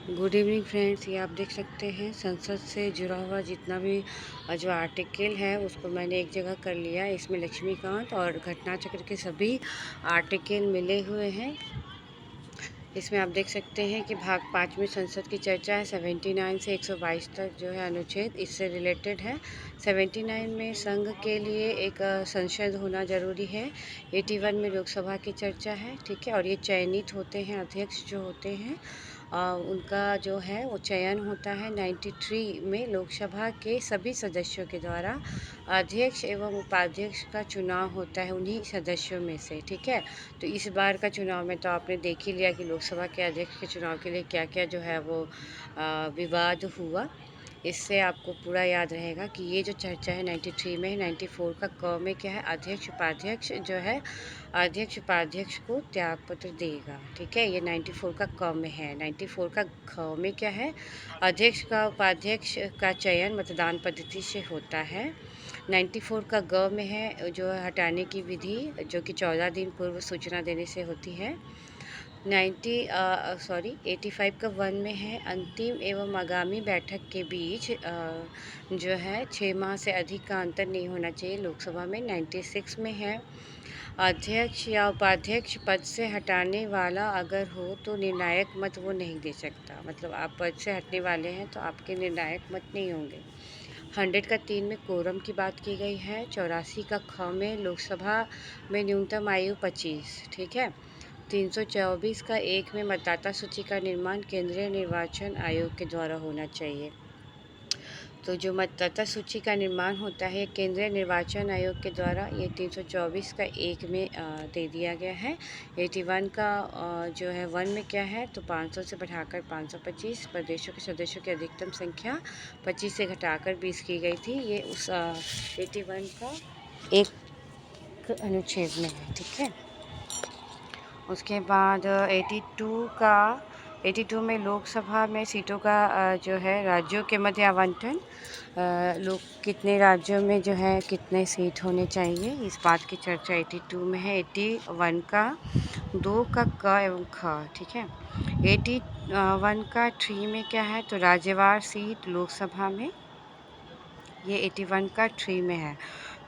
Good evening friends. ये आप देख सकते हैं संसद से जुड़ा हुआ जितना भी जो आर्टिकल है उसको मैंने एक जगह कर लिया। इसमें लक्ष्मीकांत और घटना चक्र के सभी आर्टिकल मिले हुए हैं। इसमें आप देख सकते हैं कि भाग 5 में संसद की चर्चा है। 79 से 122 तक जो है अनुच्छेद इससे रिलेटेड है। 79 में संघ के लिए एक संसद होना ज़रूरी है। 81 में लोकसभा की चर्चा है, ठीक है। और ये चयनित होते हैं, अध्यक्ष जो होते हैं उनका जो है वो चयन होता है। 93 में लोकसभा के सभी सदस्यों के द्वारा अध्यक्ष एवं उपाध्यक्ष का चुनाव होता है उन्हीं सदस्यों में से, ठीक है। तो इस बार का चुनाव में तो आपने देख ही लिया कि लोकसभा के अध्यक्ष के चुनाव के लिए क्या क्या जो है वो विवाद हुआ। इससे आपको पूरा याद रहेगा कि ये जो चर्चा है 93 में, 94 का क में क्या है, अध्यक्ष उपाध्यक्ष जो है अध्यक्ष उपाध्यक्ष को त्यागपत्र देगा, ठीक है। ये 94 का क में है। 94 का ख में क्या है, अध्यक्ष का उपाध्यक्ष का चयन मतदान पद्धति से होता है। 94 का ग में है जो हटाने की विधि, जो कि 14 दिन पूर्व सूचना देने से होती है। 85 का 1 में है, अंतिम एवं आगामी बैठक के बीच जो है 6 माह से अधिक का अंतर नहीं होना चाहिए लोकसभा में। 96 में है, अध्यक्ष या उपाध्यक्ष पद से हटाने वाला अगर हो तो निर्णायक मत वो नहीं दे सकता। मतलब आप पद से हटने वाले हैं तो आपके निर्णायक मत नहीं होंगे। 100 का 3 में कोरम की बात की गई है। 84 का ख में लोकसभा में न्यूनतम आयु 25, ठीक है। 324 का 1 में मतदाता सूची का निर्माण केंद्रीय निर्वाचन आयोग के द्वारा होना चाहिए। तो जो मतदाता सूची का निर्माण होता है केंद्रीय निर्वाचन आयोग के द्वारा, ये 324 का 1 में दे दिया गया है। 81 का जो है 1 में क्या है, तो 500 से बढ़ाकर 525, प्रदेशों के सदस्यों की अधिकतम संख्या 25 से घटाकर 20 की गई थी। ये उस 81 का एक अनुच्छेद में है, ठीक है। उसके बाद 82 में लोकसभा में सीटों का जो है राज्यों के मध्य आवंटन, लोग कितने राज्यों में जो है कितने सीट होने चाहिए, इस बात की चर्चा 82 में है। 81 का 2 का क एवं ख, ठीक है। 81 का 3 में क्या है, तो राज्यवार सीट लोकसभा में, ये 81 का 3 में है।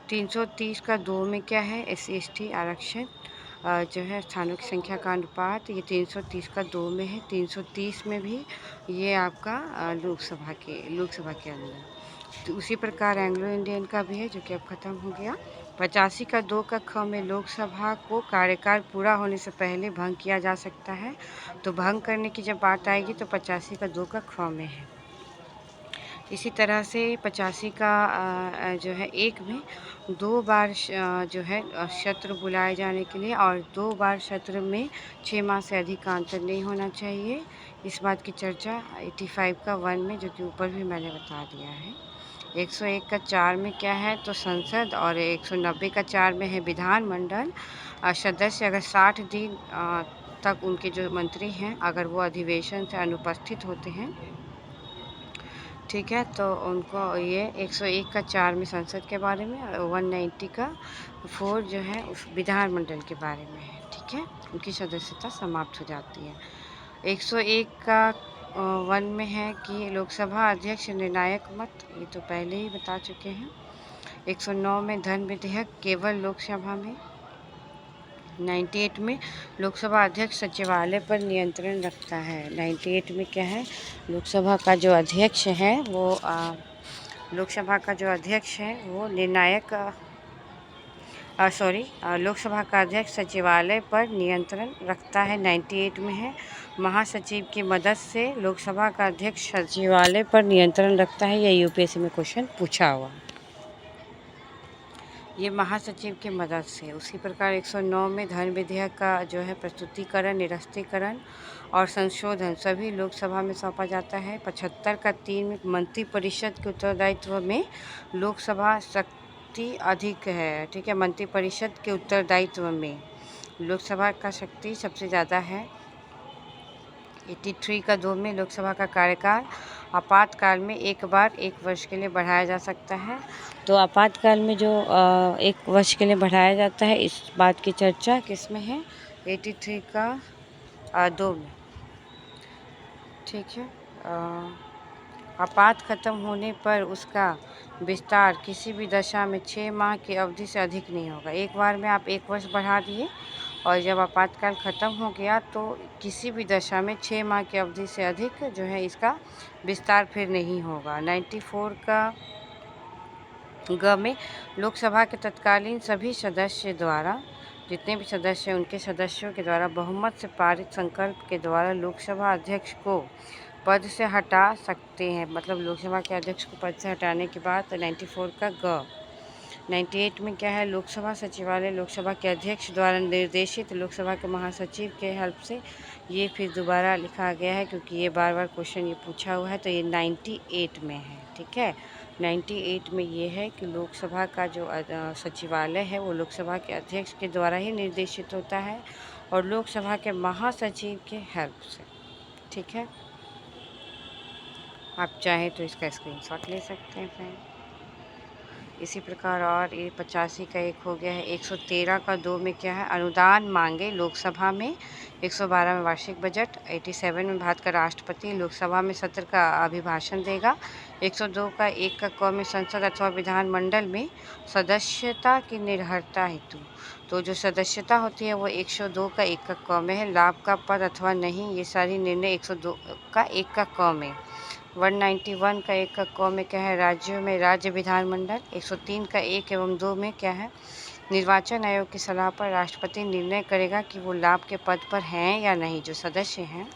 330 का 2 में क्या है, SC/ST आरक्षण जो है स्थानों की संख्या का अनुपात, ये 330 का 2 में है। 330 में भी ये आपका लोकसभा के अंदर। तो उसी प्रकार एंग्लो इंडियन का भी है जो कि अब ख़त्म हो गया। 85 का 2 का ख में लोकसभा को कार्यकाल पूरा होने से पहले भंग किया जा सकता है। तो भंग करने की जब बात आएगी तो 85 का 2 का ख में है। इसी तरह से 85 का जो है 1 में 2 बार जो है सत्र बुलाए जाने के लिए, और 2 बार सत्र में 6 माह से अधिक का अंतर नहीं होना चाहिए। इस बात की चर्चा 85 का 1 में, जो कि ऊपर भी मैंने बता दिया है। 101 का 4 में क्या है, तो संसद, और 190 का 4 में है विधानमंडल सदस्य अगर 60 दिन तक उनके जो मंत्री हैं अगर वो अधिवेशन से अनुपस्थित होते हैं, ठीक है, तो उनको ये 101 का 4 में संसद के बारे में, और 190 का 4 जो है उस विधानमंडल के बारे में है, ठीक है। उनकी सदस्यता समाप्त हो जाती है। 101 का 1 में है कि लोकसभा अध्यक्ष निर्णायक मत, ये तो पहले ही बता चुके हैं। 109 में धन विधेयक केवल लोकसभा में। 98 में लोकसभा अध्यक्ष सचिवालय पर नियंत्रण रखता है। 98 में क्या है, लोकसभा का जो अध्यक्ष है वो निर्णायक लोकसभा का अध्यक्ष सचिवालय पर नियंत्रण रखता है। 98 में है महासचिव की मदद से लोकसभा का अध्यक्ष सचिवालय पर नियंत्रण रखता है। यह यूपीएससी में क्वेश्चन पूछा हुआ, ये महासचिव की मदद से। उसी प्रकार 109 में धन विधेयक का जो है प्रस्तुतिकरण, निरस्तीकरण और संशोधन सभी लोकसभा में सौंपा जाता है। 75 का 3 में मंत्रिपरिषद के उत्तरदायित्व में लोकसभा शक्ति अधिक है, ठीक है। मंत्रिपरिषद के उत्तरदायित्व में लोकसभा का शक्ति सबसे ज़्यादा है। 83 का 2 में लोकसभा का कार्यकाल आपातकाल में एक बार 1 वर्ष के लिए बढ़ाया जा सकता है। तो आपातकाल में जो 1 वर्ष के लिए बढ़ाया जाता है, इस बात की चर्चा किस में है, 83 का 2 में। ठीक है। आपात ख़त्म होने पर उसका विस्तार किसी भी दशा में 6 माह की अवधि से अधिक नहीं होगा। एक बार में आप 1 वर्ष बढ़ा दिए और जब आपातकाल ख़त्म हो गया तो किसी भी दशा में 6 माह की अवधि से अधिक जो है इसका विस्तार फिर नहीं होगा। 94 का ग में लोकसभा के तत्कालीन सभी सदस्य द्वारा, जितने भी सदस्य हैं उनके सदस्यों के द्वारा बहुमत से पारित संकल्प के द्वारा लोकसभा अध्यक्ष को पद से हटा सकते हैं। मतलब लोकसभा के अध्यक्ष को पद से हटाने के बाद 94 का ग। 98 में क्या है, लोकसभा सचिवालय लोकसभा के अध्यक्ष द्वारा निर्देशित लोकसभा के महासचिव के हेल्प से, ये फिर दोबारा लिखा गया है क्योंकि ये बार बार क्वेश्चन ये पूछा हुआ है, तो ये 98 में है। ठीक है, 98 में ये है कि लोकसभा का जो सचिवालय है वो लोकसभा के अध्यक्ष के द्वारा ही निर्देशित होता है और लोकसभा के महासचिव के हेल्प से। ठीक है, आप चाहें तो इसका स्क्रीनशॉट ले सकते हैं फ्रेंड। इसी प्रकार और ये 85 का एक हो गया है। 113 का 2 में क्या है, अनुदान मांगे लोकसभा में। 112 में वार्षिक बजट। 87 में भारत का राष्ट्रपति लोकसभा में सत्र का अभिभाषण देगा। 102 का 1 का क में संसद अथवा विधानमंडल में सदस्यता की निर्भरता हेतु, तो जो सदस्यता होती है वो 102 का 1 का क में है। लाभ का पद अथवा नहीं, ये सारी निर्णय 102 का 1 का क में। 191 का 1 का क में क्या है, राज्यों में राज्य विधानमंडल। 103 का 1 एवं 2 में क्या है, निर्वाचन आयोग की सलाह पर राष्ट्रपति निर्णय करेगा कि वो लाभ के पद पर हैं या नहीं। जो सदस्य हैं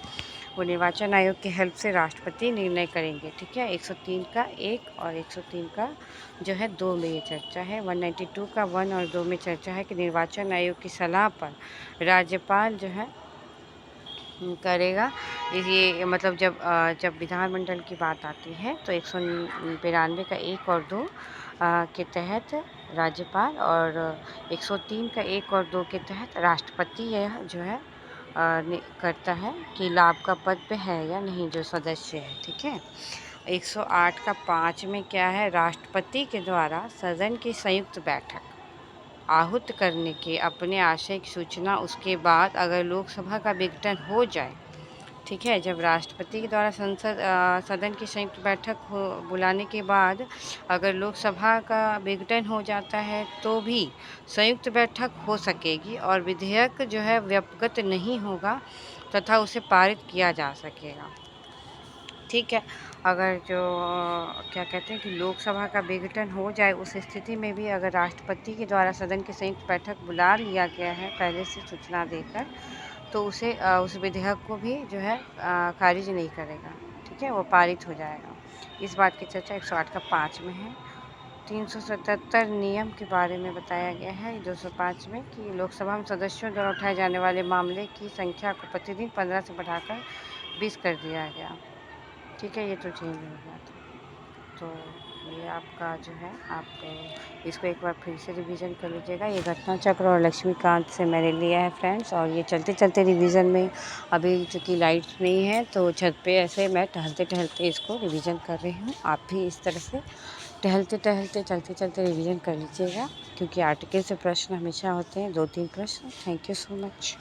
वो निर्वाचन आयोग की हेल्प से राष्ट्रपति निर्णय करेंगे। ठीक है, 103 का 1 और 103 का जो है 2 में ये चर्चा है। 192 का 1 और 2 में चर्चा है कि निर्वाचन आयोग की सलाह पर राज्यपाल जो है करेगा। ये मतलब जब विधानमंडल की बात आती है तो 192 का 1 और 2 के तहत राज्यपाल, और 103 का 1 और 2 के तहत राष्ट्रपति यह जो है करता है कि लाभ का पद पे है या नहीं जो सदस्य है। ठीक है, 108 का 5 में क्या है, राष्ट्रपति के द्वारा सदन की संयुक्त बैठक आहूत करने के अपने आशय की सूचना उसके बाद अगर लोकसभा का विघटन हो जाए। ठीक है, जब राष्ट्रपति के द्वारा सदन की संयुक्त बैठक बुलाने के बाद अगर लोकसभा का विघटन हो जाता है तो भी संयुक्त बैठक हो सकेगी और विधेयक जो है व्यपगत नहीं होगा तथा उसे पारित किया जा सकेगा। ठीक है, अगर जो क्या कहते हैं कि लोकसभा का विघटन हो जाए, उस स्थिति में भी अगर राष्ट्रपति के द्वारा सदन की संयुक्त बैठक बुला लिया गया है पहले से सूचना देकर, तो उसे उस विधेयक को भी जो है खारिज नहीं करेगा। ठीक है, वो पारित हो जाएगा। इस बात की चर्चा 108 का 5 में है। 377 नियम के बारे में बताया गया है 205 में कि लोकसभा में सदस्यों द्वारा उठाए जाने वाले मामले की संख्या को प्रतिदिन 15 से बढ़ाकर 20 कर दिया गया। ठीक है, ये तो चेंज हो गया था। तो ये आपका जो है, आप इसको एक बार फिर से रिवीजन कर लीजिएगा। ये घटना चक्र और लक्ष्मीकांत से मैंने लिया है फ्रेंड्स, और ये चलते चलते रिवीजन में अभी चूँकि लाइट नहीं है तो छत पे ऐसे मैं टहलते टहलते इसको रिवीजन कर रही हूँ। आप भी इस तरह से टहलते टहलते चलते चलते रिवीजन कर लीजिएगा, क्योंकि आर्टिकल से प्रश्न हमेशा होते हैं 2-3 प्रश्न। Thank you so much.